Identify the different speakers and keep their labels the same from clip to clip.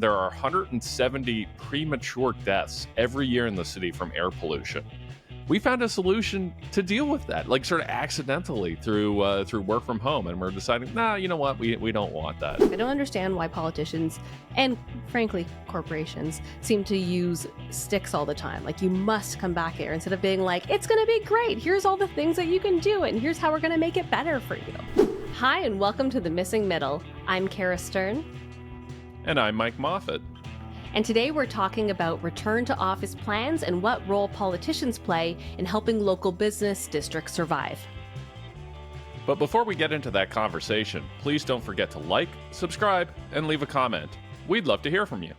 Speaker 1: there are 170 premature deaths every year in the city from air pollution. We found a solution to deal with that, like sort of accidentally through work from home, and we're deciding, nah, you know what, we don't want that.
Speaker 2: I don't understand why politicians and, frankly, corporations seem to use sticks all the time. Like, you must come back here instead of being like, it's going to be great. Here's all the things that you can do, and here's how we're going to make it better for you. Hi, and welcome to The Missing Middle. I'm Cara Stern.
Speaker 1: And I'm Mike Moffatt.
Speaker 2: And today we're talking about return to office plans and what role politicians play in helping local business districts survive.
Speaker 1: But before we get into that conversation, please don't forget to like, subscribe, and leave a comment. We'd love to hear from you.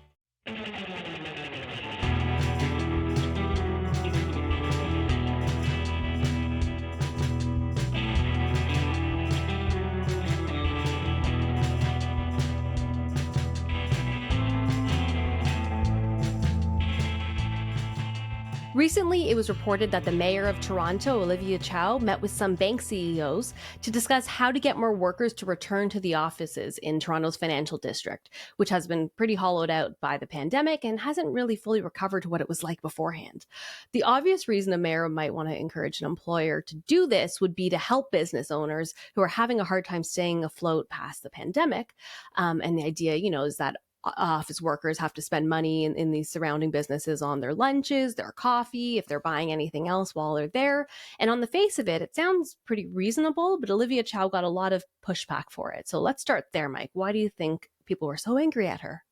Speaker 2: Recently, it was reported that the mayor of Toronto, Olivia Chow, met with some bank CEOs to discuss how to get more workers to return to the offices in Toronto's financial district, which has been pretty hollowed out by the pandemic and hasn't really fully recovered to what it was like beforehand. The obvious reason a mayor might want to encourage an employer to do this would be to help business owners who are having a hard time staying afloat past the pandemic. And the idea, is that office workers have to spend money in these surrounding businesses on their lunches, their coffee, if they're buying anything else while they're there. And on the face of it, it sounds pretty reasonable, but Olivia Chow got a lot of pushback for it. So let's start there, Mike. Why do you think people were so angry at her?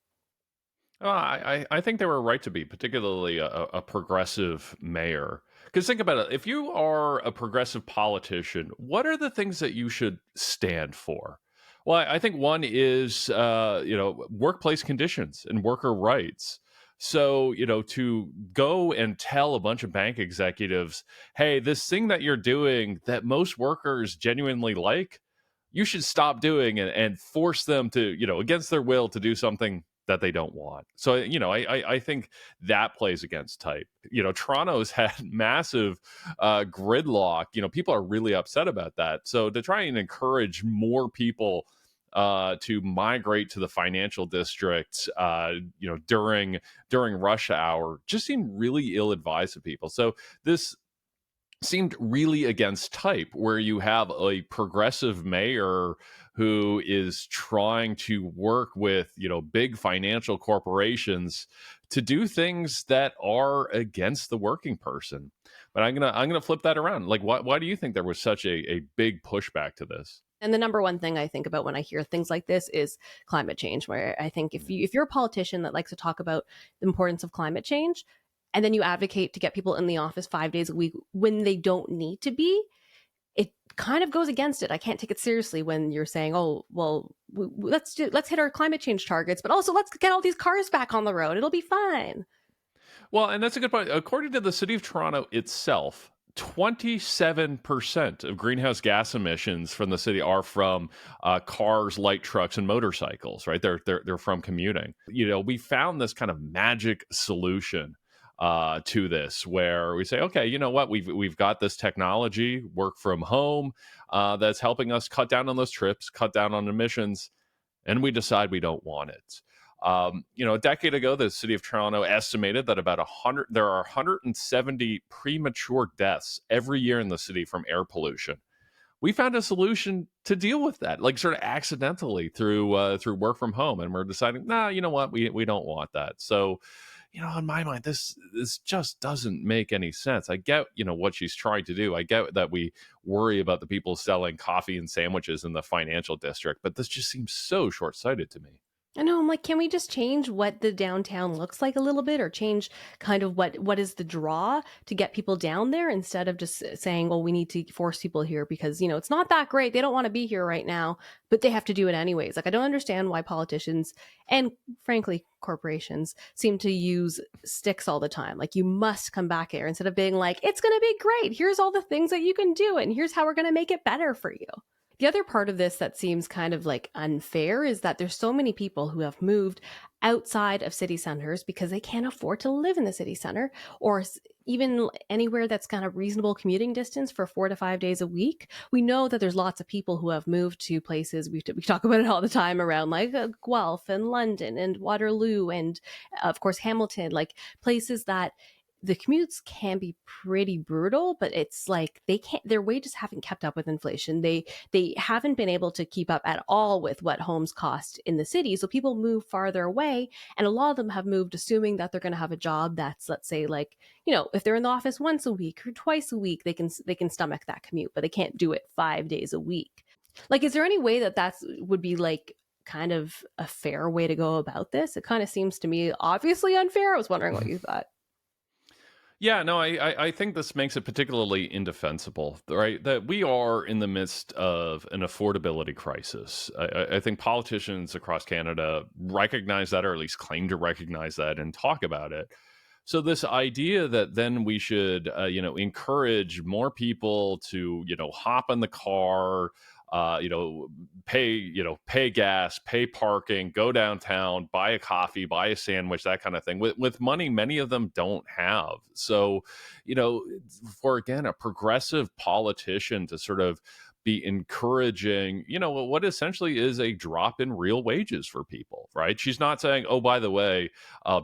Speaker 1: I think they were right to be, particularly a progressive mayor. Because think about it, if you are a progressive politician, what are the things that you should stand for? Well, I think one is, workplace conditions and worker rights. So, to go and tell a bunch of bank executives, hey, this thing that you're doing that most workers genuinely like, you should stop doing and force them to, against their will to do something that they don't want. So, I think that plays against type. Toronto's had massive gridlock. People are really upset about that. So to try and encourage more people to migrate to the financial district, during rush hour, just seemed really ill-advised to people. So this seemed really against type, where you have a progressive mayor who is trying to work with, big financial corporations to do things that are against the working person. But I'm gonna flip that around. Like, why do you think there was such a big pushback to this?
Speaker 2: And the number one thing I think about when I hear things like this is climate change, where I think if you're a politician that likes to talk about the importance of climate change, and then you advocate to get people in the office 5 days a week when they don't need to be, it kind of goes against it. I can't take it seriously when you're saying, oh, well, let's hit our climate change targets, but also let's get all these cars back on the road. It'll be fine.
Speaker 1: Well, and that's a good point. According to the city of Toronto itself, 27% of greenhouse gas emissions from the city are from cars, light trucks, and motorcycles. Right? They're from commuting. We found this kind of magic solution to this, where we say, okay, you know what, we've got this technology, work from home, that's helping us cut down on those trips, cut down on emissions, and we decide we don't want it. A decade ago, the city of Toronto estimated that there are 170 premature deaths every year in the city from air pollution. We found a solution to deal with that, like sort of accidentally through work from home, and we're deciding, nah, you know what, we don't want that. So, in my mind, this just doesn't make any sense. I get, what she's trying to do. I get that we worry about the people selling coffee and sandwiches in the financial district, but this just seems so short-sighted to me.
Speaker 2: I know, I'm like, can we just change what the downtown looks like a little bit, or change kind of what is the draw to get people down there, instead of just saying, well, we need to force people here because, it's not that great. They don't want to be here right now, but they have to do it anyways. Like, I don't understand why politicians and, frankly, corporations seem to use sticks all the time. Like, you must come back here instead of being like, it's going to be great. Here's all the things that you can do, and here's how we're going to make it better for you. The other part of this that seems kind of like unfair is that there's so many people who have moved outside of city centers because they can't afford to live in the city center, or even anywhere that's kind of reasonable commuting distance for 4 to 5 days a week. We know that there's lots of people who have moved to places, we talk about it all the time, around like Guelph and London and Waterloo and of course Hamilton, like places that the commutes can be pretty brutal, but it's like they can't, their wages haven't kept up with inflation. They haven't been able to keep up at all with what homes cost in the city. So people move farther away, and a lot of them have moved assuming that they're going to have a job that's, let's say, like, if they're in the office once a week or twice a week, they can stomach that commute, but they can't do it 5 days a week. Like, is there any way that that's would be like kind of a fair way to go about this? It kind of seems to me obviously unfair. I was wondering what you thought.
Speaker 1: Yeah, no, I think this makes it particularly indefensible, right? That we are in the midst of an affordability crisis. I think politicians across Canada recognize that, or at least claim to recognize that, and talk about it. So this idea that then we should, encourage more people to, hop in the car, pay gas, pay parking, go downtown, buy a coffee, buy a sandwich, that kind of thing. With money, many of them don't have. So, you know, for again, a progressive politician to sort of be encouraging, what essentially is a drop in real wages for people, right? She's not saying, oh, by the way,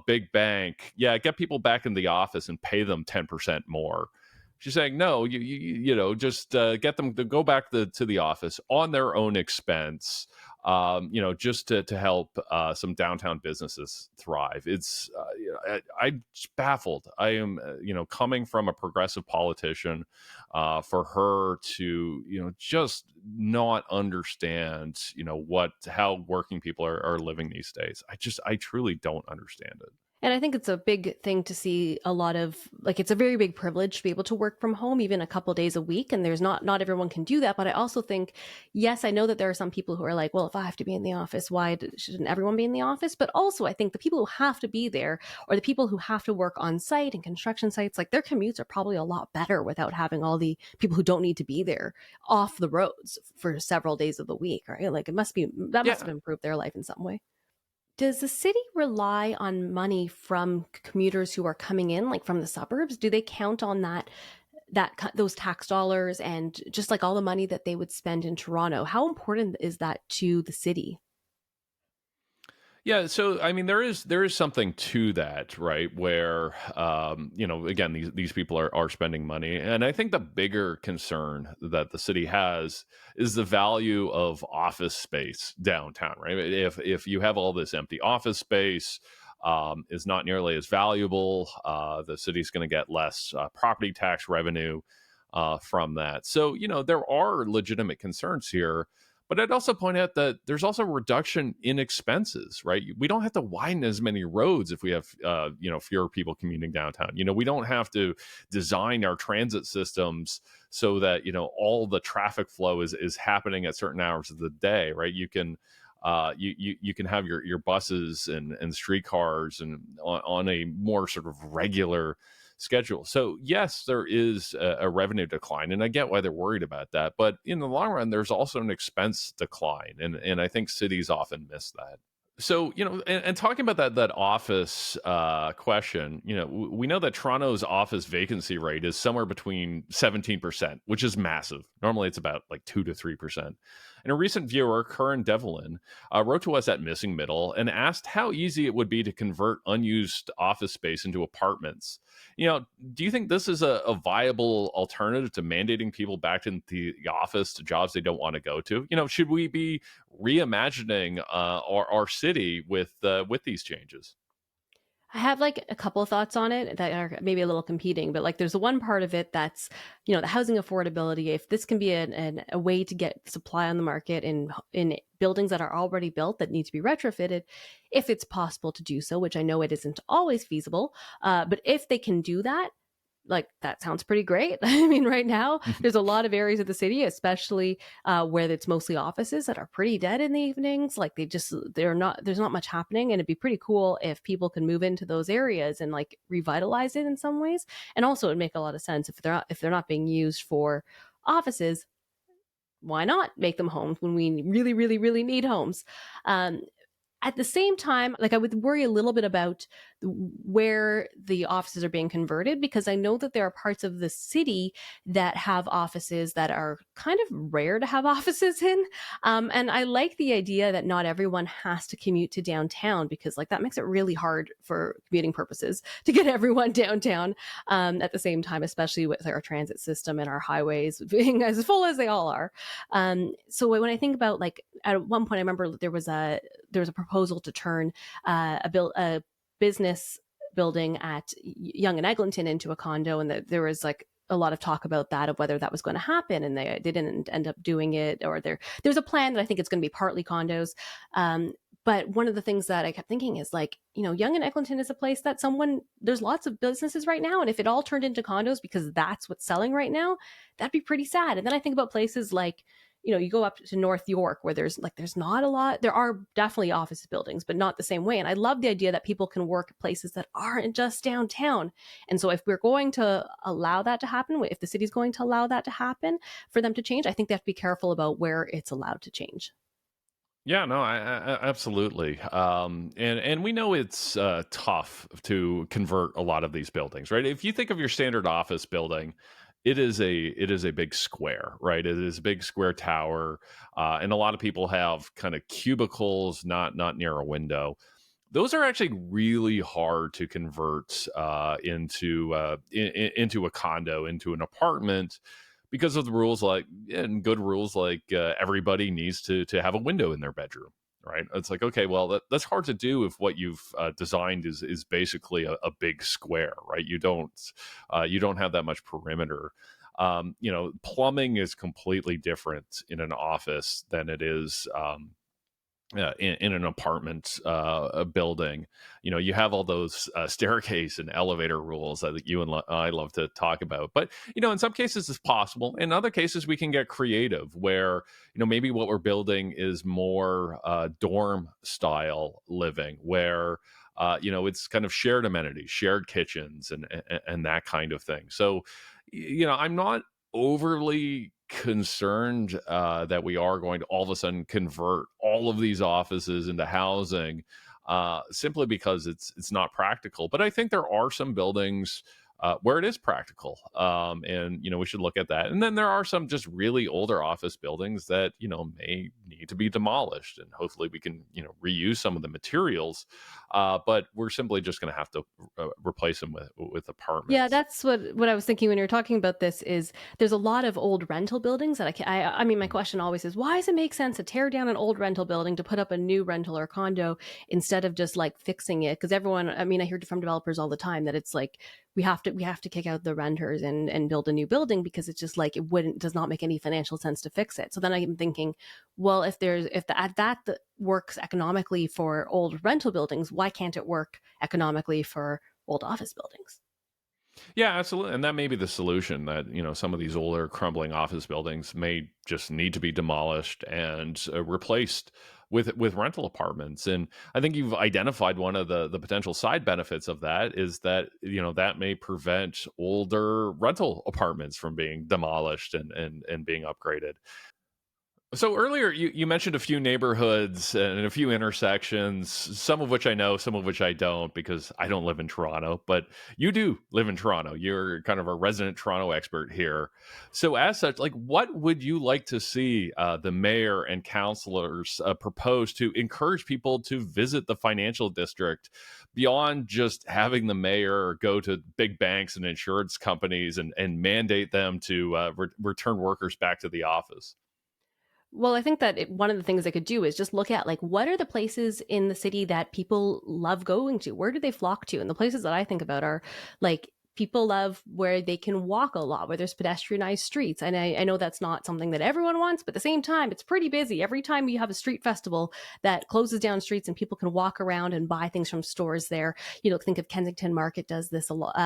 Speaker 1: big bank, yeah, get people back in the office and pay them 10% more. She's saying, no, just get them to go back to the office on their own expense, just to help some downtown businesses thrive. It's, I'm just baffled. I am, coming from a progressive politician, for her to, just not understand, how working people are living these days. I truly don't understand it.
Speaker 2: And I think it's a big thing to see a lot of, like, it's a very big privilege to be able to work from home even a couple days a week. And there's not everyone can do that. But I also think, yes, I know that there are some people who are like, well, if I have to be in the office, why shouldn't everyone be in the office? But also I think the people who have to be there, or the people who have to work on site and construction sites, like their commutes are probably a lot better without having all the people who don't need to be there off the roads for several days of the week, right? Like that must have
Speaker 1: Yeah.
Speaker 2: improved their life in some way. Does the city rely on money from commuters who are coming in, like from the suburbs? Do they count on those tax dollars and just like all the money that they would spend in Toronto? How important is that to the city?
Speaker 1: Yeah, so I mean, there is something to that, right? Where again, these people are spending money, and I think the bigger concern that the city has is the value of office space downtown, right? If you have all this empty office space, is not nearly as valuable. The city's going to get less property tax revenue from that. So there are legitimate concerns here, but I'd also point out that there's also a reduction in expenses, right? We don't have to widen as many roads if we have, fewer people commuting downtown. We don't have to design our transit systems so that, all the traffic flow is happening at certain hours of the day, right? You can, you can have your buses and streetcars and on a more sort of regular schedule. So yes, there is a revenue decline, and I get why they're worried about that. But in the long run, there's also an expense decline, and I think cities often miss that. So and talking about that office question, we know that Toronto's office vacancy rate is somewhere between 17%, which is massive. Normally it's about like 2 to 3%. And a recent viewer, Curran Devlin, wrote to us at Missing Middle and asked how easy it would be to convert unused office space into apartments. Do you think this is a viable alternative to mandating people back into the office to jobs they don't want to go to? Should we be reimagining our city with these changes?
Speaker 2: I have like a couple of thoughts on it that are maybe a little competing, but like there's the one part of it that's, the housing affordability. If this can be a way to get supply on the market in buildings that are already built that need to be retrofitted, if it's possible to do so, which I know it isn't always feasible, but if they can do that, like that sounds pretty great. I mean, right now there's a lot of areas of the city, especially where it's mostly offices, that are pretty dead in the evenings. Like there's not much happening, and it'd be pretty cool if people can move into those areas and like revitalize it in some ways. And also, it'd make a lot of sense if they're not being used for offices. why not make them homes when we really, really, really need homes? Um, at the same time, like, I would worry a little bit about where the offices are being converted, because I know that there are parts of the city that have offices that are kind of rare to have offices in. And I like the idea that not everyone has to commute to downtown, because like that makes it really hard for commuting purposes to get everyone downtown at the same time, especially with our transit system and our highways being as full as they all are. So when I think about, like, at one point, I remember there was a proposal to turn a business building at Yonge and Eglinton into a condo, and that there was like a lot of talk about that, of whether that was going to happen, and they didn't end up doing it, or there's a plan that I think it's going to be partly condos. But one of the things that I kept thinking is, like, Yonge and Eglinton is a place that there's lots of businesses right now, and if it all turned into condos because that's what's selling right now, that'd be pretty sad. And then I think about places like, you go up to North York, where there's not a lot. There are definitely office buildings, but not the same way. And I love the idea that people can work at places that aren't just downtown. And so if we're going to allow that to happen, if the city's going to allow that to happen, for them to change, I think they have to be careful about where it's allowed to change.
Speaker 1: Yeah, no, absolutely. And we know it's tough to convert a lot of these buildings, right? If you think of your standard office building, it is a big square, right? It is a big square tower, and a lot of people have kind of cubicles, not near a window. Those are actually really hard to convert into a condo, into an apartment, because of the rules, like, and good rules, like, everybody needs to have a window in their bedroom, right? It's like, okay, well, that's hard to do if what you've designed is basically a big square, right? You don't have that much perimeter. Plumbing is completely different in an office than it is. In an apartment a building. You have all those staircase and elevator rules that you and I love to talk about. But in some cases it's possible. In other cases we can get creative, where maybe what we're building is more dorm style living, where it's kind of shared amenities, shared kitchens, and that kind of thing. So I'm not overly concerned that we are going to all of a sudden convert all of these offices into housing, simply because it's not practical. But I think there are some buildings where it is practical, and we should look at that. And then there are some just really older office buildings that may need to be demolished, and hopefully we can reuse some of the materials. But we're simply just going to have to replace them with
Speaker 2: Yeah,
Speaker 1: apartments.
Speaker 2: that's what I was thinking when you were talking about this. Is there's a lot of old rental buildings that I mean, my question always is, why does it make sense to tear down an old rental building to put up a new rental or condo, instead of just like fixing it? Because everyone, I mean, I hear from developers all the time that it's like, we have to kick out the renters and build a new building, because it's just like, does not make any financial sense to fix it. So then I'm thinking, well, if that works economically for old rental buildings, why can't it work economically for old office buildings?
Speaker 1: Yeah, absolutely. And that may be the solution, that, some of these older crumbling office buildings may just need to be demolished and replaced with rental apartments. And I think you've identified one of the potential side benefits of that, is that, that may prevent older rental apartments from being demolished and being upgraded. So earlier you mentioned a few neighborhoods and a few intersections, some of which I know, some of which I don't, because I don't live in Toronto, but you do live in Toronto. You're kind of a resident Toronto expert here. So as such, like, what would you like to see the mayor and councillors propose to encourage people to visit the financial district, beyond just having the mayor go to big banks and insurance companies and mandate them to return workers back to the office?
Speaker 2: Well, I think that one of the things they could do is just look at, like, what are the places in the city that people love going to? Where do they flock to? And the places that I think about are, like, people love where they can walk a lot, where there's pedestrianized streets. And I know that's not something that everyone wants, but at the same time, it's pretty busy. Every time you have a street festival that closes down streets and people can walk around and buy things from stores there, think of Kensington Market does this a lot,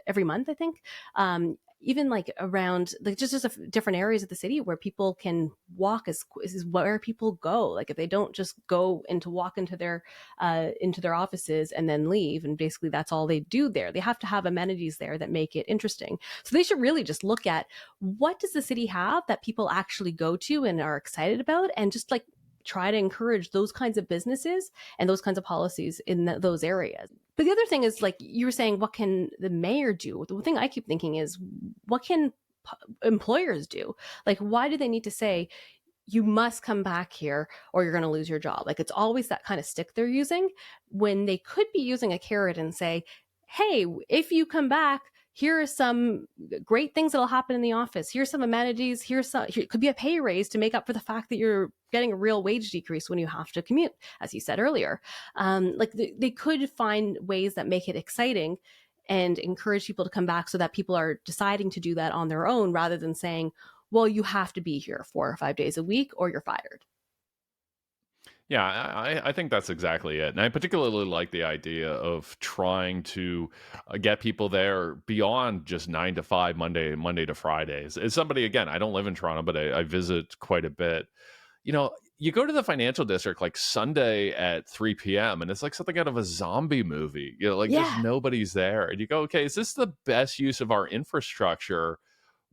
Speaker 2: every month, I think. even like around like just different areas of the city where people can walk is where people go. Like if they don't just go and to walk into their offices and then leave, and basically that's all they do there. They have to have amenities there that make it interesting. So they should really just look at what does the city have that people actually go to and are excited about, and just like try to encourage those kinds of businesses and those kinds of policies in those areas. But the other thing is, like you were saying, what can the mayor do? The thing I keep thinking is, what can employers do? Like, why do they need to say, you must come back here or you're going to lose your job? Like, it's always that kind of stick they're using, when they could be using a carrot and say, hey, if you come back, here are some great things that'll happen in the office. Here's some amenities. Here could be a pay raise to make up for the fact that you're getting a real wage decrease when you have to commute, as you said earlier. Like they could find ways that make it exciting and encourage people to come back, so that people are deciding to do that on their own, rather than saying, well, you have to be here 4 or 5 days a week or you're fired.
Speaker 1: Yeah, I think that's exactly it. And I particularly like the idea of trying to get people there beyond just 9 to 5, Monday to Fridays. As somebody, again, I don't live in Toronto, but I visit quite a bit. You go to the financial district like Sunday at 3 p.m. and it's like something out of a zombie movie. Like there's
Speaker 2: Yeah.
Speaker 1: nobody's there. And you go, okay, is this the best use of our infrastructure?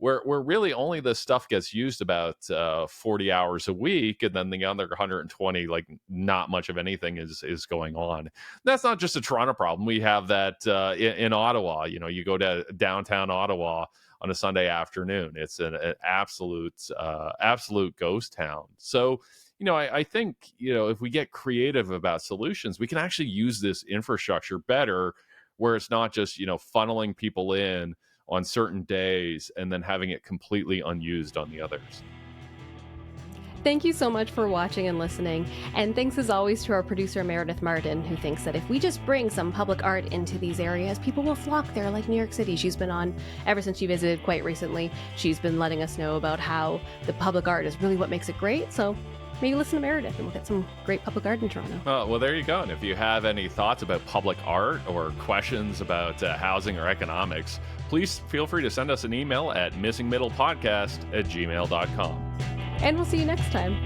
Speaker 1: Where really only the stuff gets used about 40 hours a week, and then the other 120, like not much of anything is going on. That's not just a Toronto problem. We have that in Ottawa. You go to downtown Ottawa on a Sunday afternoon. It's an absolute ghost town. So, I think, if we get creative about solutions, we can actually use this infrastructure better, where it's not just, funneling people in on certain days and then having it completely unused on the others.
Speaker 2: Thank you so much for watching and listening. And thanks as always to our producer, Meredith Martin, who thinks that if we just bring some public art into these areas, people will flock there like New York City. She's been on ever since she visited quite recently. She's been letting us know about how the public art is really what makes it great. So maybe listen to Meredith and we'll get some great public art in Toronto.
Speaker 1: Well, there you go. And if you have any thoughts about public art or questions about housing or economics, please feel free to send us an email at missingmiddlepodcast@gmail.com.
Speaker 2: And we'll see you next time.